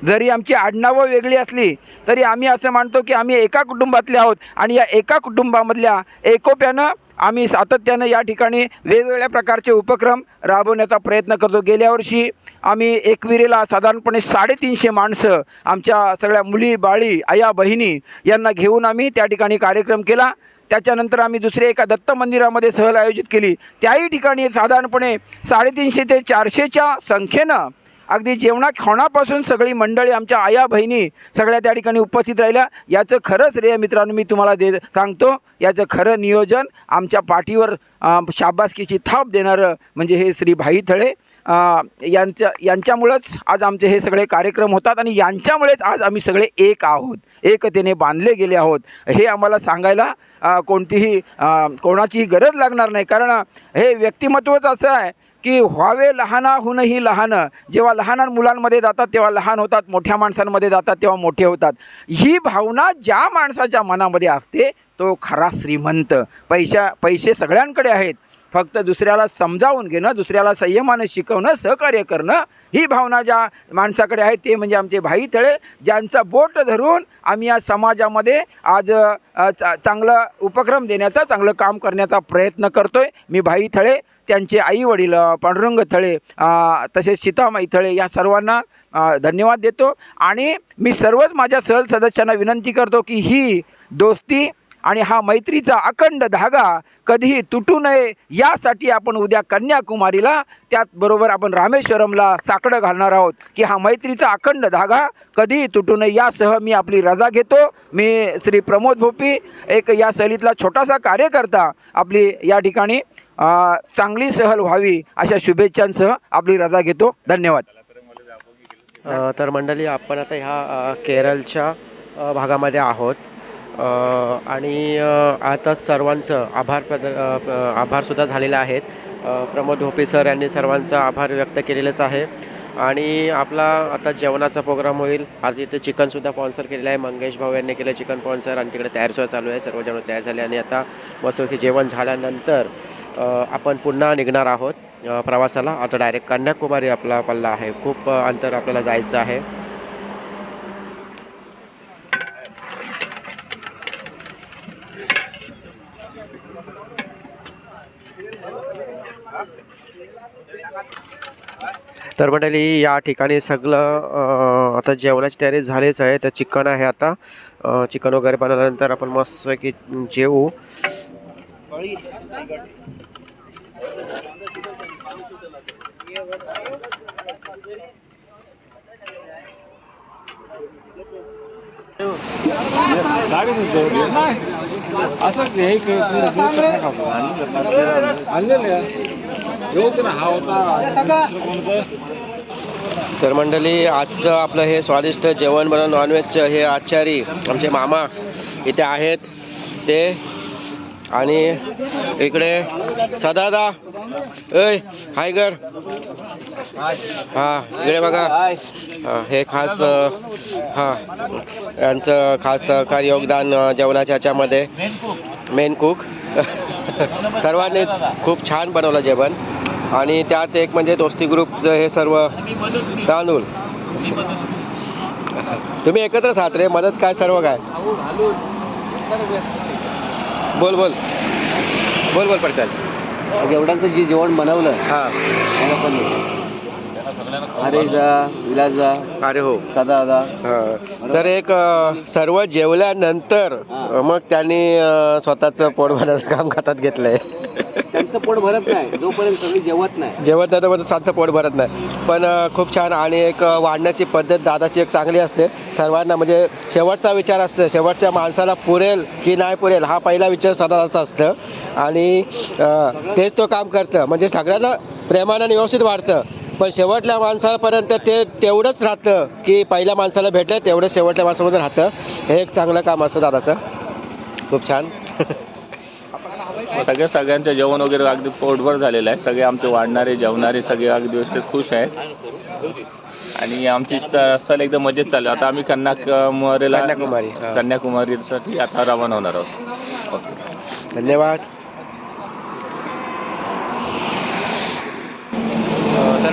जरी आमची आडनावं वेगळी असली तरी आम्ही असं मानतो की आम्ही एका कुटुंबातले आहोत. आणि या एका कुटुंबामधल्या एकोप्यानं आम्ही सातत्यानं या ठिकाणी वेगवेगळ्या प्रकारचे उपक्रम राबवण्याचा प्रयत्न करतो. गेल्या वर्षी आम्ही एकविरेला साधारणपणे 350 माणसं, आमच्या सगळ्या मुली बाळी, आया बहिणी यांना घेऊन आम्ही त्या ठिकाणी कार्यक्रम केला. त्याच्यानंतर आम्ही दुसऱ्या एका दत्त मंदिरामध्ये सहल आयोजित केली. त्याही ठिकाणी साधारणपणे 350 ते 400च्या संख्येनं अगदी जेवणा खाण्यापासून सगळी मंडळी, आमच्या आया बहिणी सगळ्या त्या ठिकाणी उपस्थित राहिल्या. याचं खरंच श्रेय मित्रांनो मी तुम्हाला सांगतो. याचं खरं नियोजन, आमच्या पाठीवर शाबासकीची थाप देणारं म्हणजे हे श्री भाई थळे यांच्यामुळंच आज आमचे हे सगळे कार्यक्रम होतात. आणि यांच्यामुळेच आज आम्ही सगळे एक आहोत, एकतेने बांधले गेले आहोत. हे आम्हाला सांगायला कोणाचीही गरज लागणार नाही. कारण हे व्यक्तिमत्वच असं आहे की व्हावे लहानाहूनही लहान. जेव्हा लहान मुलांमध्ये जातात तेव्हा लहान होतात, मोठ्या माणसांमध्ये जातात तेव्हा मोठे होतात. ही भावना ज्या माणसाच्या मनामध्ये असते तो खरा श्रीमंत. पैसे सगळ्यांकडे आहेत, फक्त दुसऱ्याला समजावून घेणं, दुसऱ्याला संयमानं शिकवणं, सहकार्य करणं, ही भावना ज्या माणसाकडे आहे ते म्हणजे आमचे भाई थळे, ज्यांचा बोट धरून आम्ही या समाजामध्ये आज चांगलं उपक्रम देण्याचा, चांगलं काम करण्याचा प्रयत्न करतो आहे. मी भाई थळे, त्यांचे आई वडील पांडुरंग थळे, तसेच सीतामाई थळे या सर्वांना धन्यवाद देतो. आणि मी सर्वच माझ्या सहल सदस्यांना विनंती करतो की ही दोस्ती आणि हा मैत्रीचा अखंड धागा कधीही तुटू नये, यासाठी आपण उद्या कन्याकुमारीला, त्याचबरोबर आपण रामेश्वरमला साकडं घालणार आहोत की हा मैत्रीचा अखंड धागा कधीही तुटू नये. यासह मी आपली रजा घेतो. मी श्री प्रमोद भोपी, एक या सहलीतला छोटासा कार्यकर्ता, आपली या ठिकाणी चांगली सहल व्हावी अशा शुभेच्छांसह आपली रजा घेतो. धन्यवाद. तर मंडळी, आपण आता ह्या केरळच्या भागामध्ये आहोत. आणि आता सर्वांचं आभारसुद्धा झालेलं आहेत. प्रमोद ढोपे सर यांनी सर्वांचा आभार व्यक्त केलेलंच आहे. आणि आपला आता जेवणाचा प्रोग्राम होईल. आज इथे चिकनसुद्धा स्पॉन्सर केलेलं आहे. मंगेश भाऊ यांनी केलं चिकन स्पॉन्सर आणि तिकडे तयारसुद्धा चालू आहे. सर्व जेवण तयार झाले आणि आता मस्तपैकी जेवण झाल्यानंतर आपण पुन्हा निघणार आहोत प्रवासाला. आता डायरेक्ट कन्याकुमारी आपला पल्ला आहे. खूप अंतर आपल्याला जायचं आहे. तर मंडळी या ठिकाणी सगळं आता जेवणाची तयारी झालीच आहे. तर चिकन आहे. आता चिकन वगैरे बनवल्यानंतर आपण मस्त की जेवू. तर मंडळी आजचं आपलं हे स्वादिष्ट जेवण बनवून नॉनव्हेजचं हे आचारी आमचे मामा इथे आहेत ते. आणि इकडे सदादा ऐ हायगर हां इकडे बघा. हे खास यांचं खास सहकारी योगदान जेवणाच्या ह्याच्यामध्ये मेन कुक. सर्वांनी खूप छान बनवलं जेवण. आणि त्यात एक म्हणजे दोस्ती ग्रुपचं हे सर्व तांदूळ तुम्ही एकत्रच आहात रे. मदत काय सर्व काय बोल बोल बोल बोल पडतात. एवढ्यांचं जे जेवण बनवलं हां त्याला पण अरे जा विलास जा अरे हो सदा दादा. हां तर एक सर्व जेवल्यानंतर मग त्यांनी स्वतःचं पोट भरण्याचं काम हातात घेतलंय. त्यांचं पोट भरत नाही जोपर्यंत सगळी जेवत नाही. जेवत नाही तर त्यांचं पोट भरत नाही. पण खूप छान. आणि एक वाढण्याची पद्धत दादाची एक चांगली असते. सर्वांना म्हणजे शेवटचा विचार असतो. शेवटच्या माणसाला पुरेल की नाही पुरेल हा पहिला विचार सदाचा असतं. आणि तेच तो काम करतं. म्हणजे सगळ्यांना प्रेमानं व्यवस्थित वाढतं. पण शेवटल्या माणसापर्यंत ते तेवढंच राहतं की पहिल्या माणसाला भेटलं तेवढं शेवटल्या माणसामध्ये राहतं. हे एक चांगलं काम असतं दादाचं. खूप छान. सगळ्यांचं जेवण वगैरे अगदी पोटभर झालेलं आहे. सगळे आमचे वाढणारे जेवणारे सगळे अगदी व्यवस्थित खुश आहेत. आणि आमची स्थल एकदम मजेत चालू. आता आम्ही कन्याकुमारीसाठी आता रवाना होणार आहोत. धन्यवाद. तर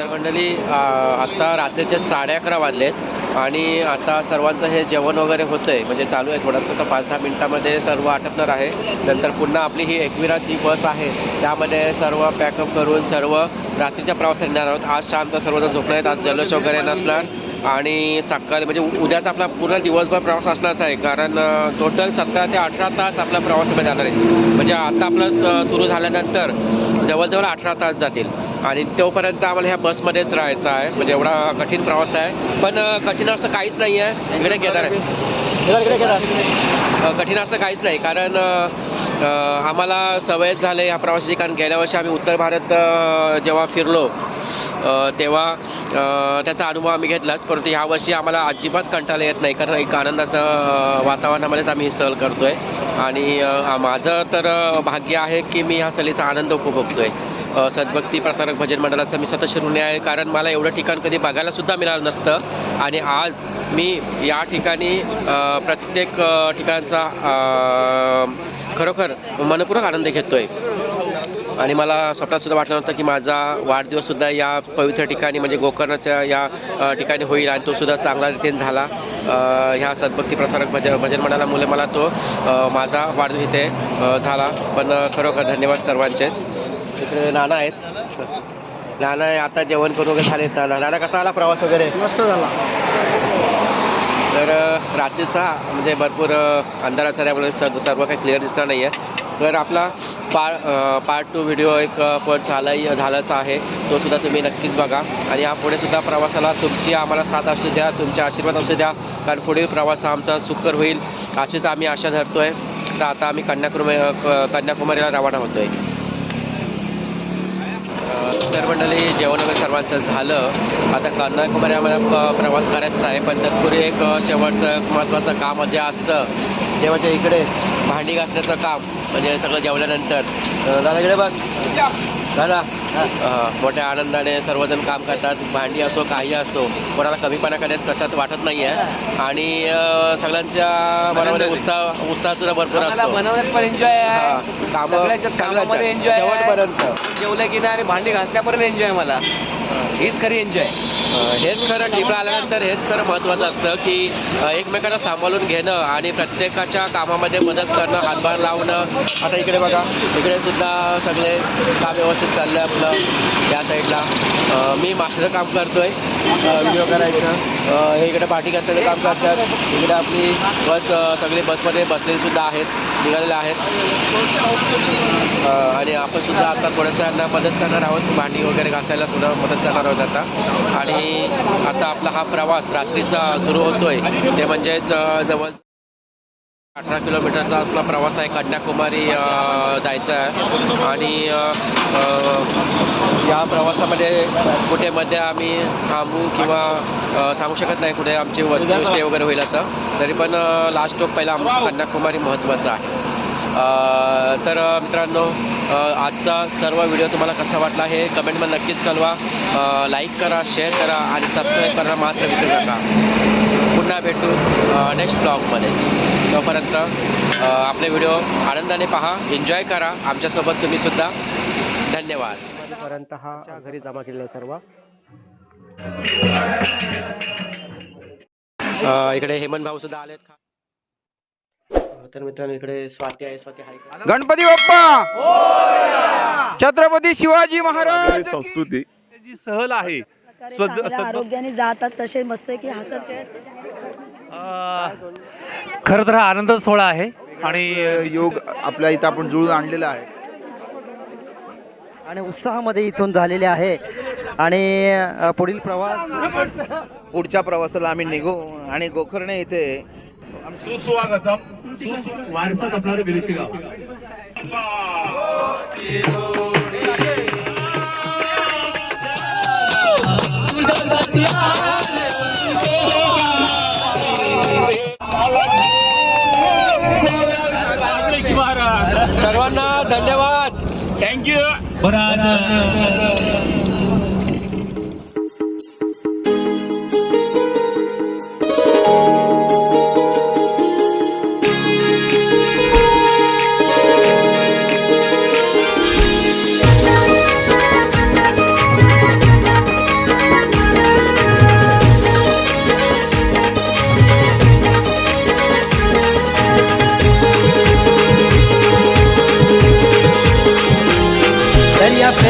मंडळी आत्ता रात्रीचे 11:30 वाजलेत आणि आता सर्वांचं हे जेवण वगैरे होतं आहे. म्हणजे चालू आहे थोडंसं. तर 5-10 मिनटामध्ये सर्व आटपणार आहे. नंतर पुन्हा आपली ही एकविरात जी बस आहे त्यामध्ये सर्व पॅकअप करून सर्व रात्रीच्या प्रवासाला येणार आहोत. आज शांत सर्वजण झोपले आहेत. आज जल्लोष वगैरे नसणार. आणि सकाळी म्हणजे उद्याचा आपला पूर्ण दिवसभर प्रवास असणारच आहे. कारण टोटल 17 ते 18 तास आपला प्रवासामध्ये जाणार आहे. म्हणजे आता आपलं सुरू झाल्यानंतर जवळजवळ 18 तास जातील. आणि तोपर्यंत आम्हाला ह्या बसमध्येच राहायचं आहे. म्हणजे एवढा कठीण प्रवास आहे. पण कठीण असं काहीच नाही आहे. इकडे केदार आहे. कठीण असं काहीच नाही. कारण आम्हाला सवयच झाले ह्या प्रवासाची. कारण गेल्या वर्षी आम्ही उत्तर भारत जेव्हा फिरलो तेव्हा त्याचा अनुभव आम्ही घेतलाच. परंतु ह्यावर्षी आम्हाला अजिबात कंटाळा येत नाही. कारण एक आनंदाचं वातावरणामध्येच आम्ही ही सहल करतो आहे. आणि माझं तर भाग्य आहे की मी ह्या सहलीचा आनंद उपभोगतो आहे. सद्भक्ती प्रसारक भजन मंडळाचं मी सतत ऋणी आहे. कारण मला एवढं ठिकाण कधी बघायलासुद्धा मिळालं नसतं. आणि आज मी या ठिकाणी प्रत्येक ठिकाणचा खरोखर मनपूर्वक आनंद घेतो आहे. आणि मला स्वप्नातसुद्धा वाटलं नव्हतं की माझा वाढदिवससुद्धा या पवित्र ठिकाणी म्हणजे गोकर्णाच्या या ठिकाणी होईल. आणि तोसुद्धा चांगला रीतीने झाला. ह्या सद्भक्ती प्रसारक भजन मंडळामुळे मला तो माझा वाढदिवस इथे झाला. पण खरोखर धन्यवाद सर्वांचेच. इकडे नाना आहेत. नाना आता जेवण करून वगैरे झाले. नाना कसा आला प्रवास वगैरे? मस्त झाला. तर रात्रीचा म्हणजे भरपूर अंधाराचा त्यामुळे सर्व काही क्लिअर दिसणार नाही आहे. तर आपला पार्ट 2 व्हिडिओ एक पण झालाच आहे. तो सुद्धा तुम्ही नक्कीच बघा. आणि यापुढे सुद्धा प्रवासाला तुमची आम्हाला साथ असू द्या. तुमच्या आशीर्वाद असू द्या. कारण पुढील प्रवास आमचा सुकर होईल अशीच आम्ही आशा धरतो आहे. तर आता आम्ही कन्याकुमारीला रवाना होतो आहे. तर मंडळी जेवण वगैरे सर्वांचं झालं. आता कन्याकुमारी आम्हाला प्रवास करायचा आहे, पण तत्पूर्वी एक शेवटचं महत्त्वाचं काम जे असतं ते म्हणजे इकडे भांडी घासण्याचं काम. म्हणजे सगळं जेवल्यानंतर दादा इकडे बघ दादा मोठ्या आनंदाने सर्वजण काम करतात. भांडी असो काही असो, कोणाला कमीपणा करण्यात कशात वाटत नाही आहे. आणि सगळ्यांच्या मनामध्ये उत्साह सुद्धा भरपूर असतो. बनवण्यात पण एन्जॉय आहे, कामामध्ये एन्जॉय शेवटपर्यंत जेवलं की नाही आणि भांडी घासण्यापर्यंत एन्जॉय. मला हीच खरी एन्जॉय. हेच खरं टिपला आल्यानंतर हेच खरं महत्त्वाचं असतं की एकमेकांना सांभाळून घेणं आणि प्रत्येकाच्या कामामध्ये मदत करणं, हातभार लावणं. आता इकडे बघा, इकडे सुद्धा सगळे काम व्यवस्थित चाललं आहे आपलं. या साईडला मी माझं काम करतोय, व्हिडिओ करायचं. हे इकडे पाठी घासलेलं काम करतात. इकडे आपली बस सगळे बसमध्ये बसलेली सुद्धा आहेत, निघालेले आहेत. आणि आपण सुद्धा आता थोडंसं यांना मदत करणार आहोत, भांडी वगैरे घासायला सुद्धा मदत करणार आहोत आता. आणि आता आपला हा प्रवास रात्रीचा सुरू होतोय, ते म्हणजेच जवळ 18 किलोमीटरचा आपला प्रवास आहे. कन्याकुमारी जायचा आहे. आणि या प्रवासामध्ये कुठे मध्ये आम्ही थांबू किंवा सांगू शकत नाही कुठे आमची वस्तू स्टे वगैरे होईल असं. तरी पण लास्ट स्टॉप पहिला आमचा कन्याकुमारी महत्त्वाचा आहे. तर मित्रांनो, आजचा सर्व व्हिडिओ तुम्हाला कसा वाटला हे कमेंटमध्ये नक्कीच कळवा. लाईक करा, शेअर करा आणि सबस्क्राईब करा मात्र विसरू नका. पुन्हा भेटू नेक्स्ट ब्लॉगमध्ये. तोपर्यंत आपले व्हिडिओ आनंदाने पहा, एन्जॉय करा आमच्यासोबत तुम्हीसुद्धा. धन्यवाद. पर्यंत हा घरी जमा केलेला आहे सर्व. इकडे हेमंत भाऊ सुद्धा आलेत. तर मित्रांनो, इकडे स्वाती आहे. स्वाती आहे का? गणपती बाप्पा, छत्रपती शिवाजी महाराज. संस्कृती जी सहल आहे, चांगल्या आरोग्याने जातात तसे मस्त की हसत खेळत. खरं तर हा आनंद सोहळा आहे आणि योग आपल्या इथं आपण जुळून आणलेला आहे आणि उत्साहामध्ये इथून झालेले आहे. आणि पुढील प्रवास, पुढच्या प्रवासाला आम्ही निघू. आणि गोकर्णे इथे वारसा जपणारे विदेशी गाव. सर्वांना धन्यवाद. थँक्यू.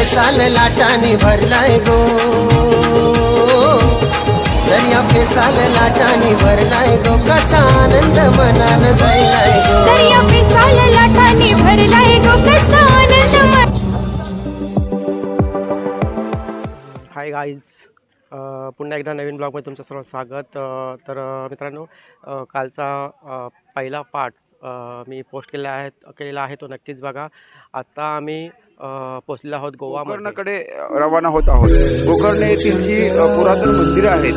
साल लाटाने भरलाय गो, दर्या पे साल लाटाने भरलाय गो. कसा आनंद मनान जायलाय गो, दर्या पे साल लाटाने भरलाय गो. कसा आनंद. हाय गाईज, पुन्हा एकदा नवीन ब्लॉगमध्ये तुमचं सर्व स्वागत. तर मित्रांनो, कालचा पहिला पार्ट मी पोस्ट केलेला आहे तो नक्कीच बघा. आत्ता आम्ही पोचलेलो आहोत गोवामध्ये. गोकर्णकडे रवाना होत आहोत. गोकर्ण येथील जी पुरातन मंदिरं आहेत,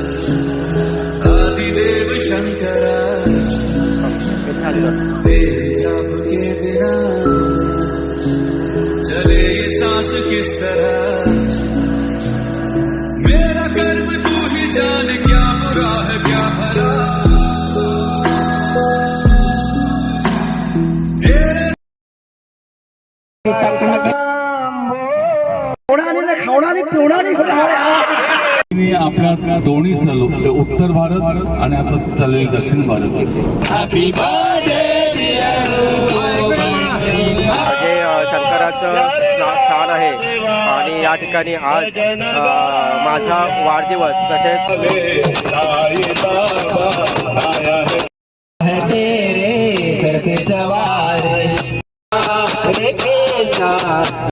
आपल्या दोन्ही सल उत्तर भारत आणि आता चाललेले दक्षिण भारत. हे शंकराचं स्थान आहे आणि या ठिकाणी आज माझा वाढदिवस तसेच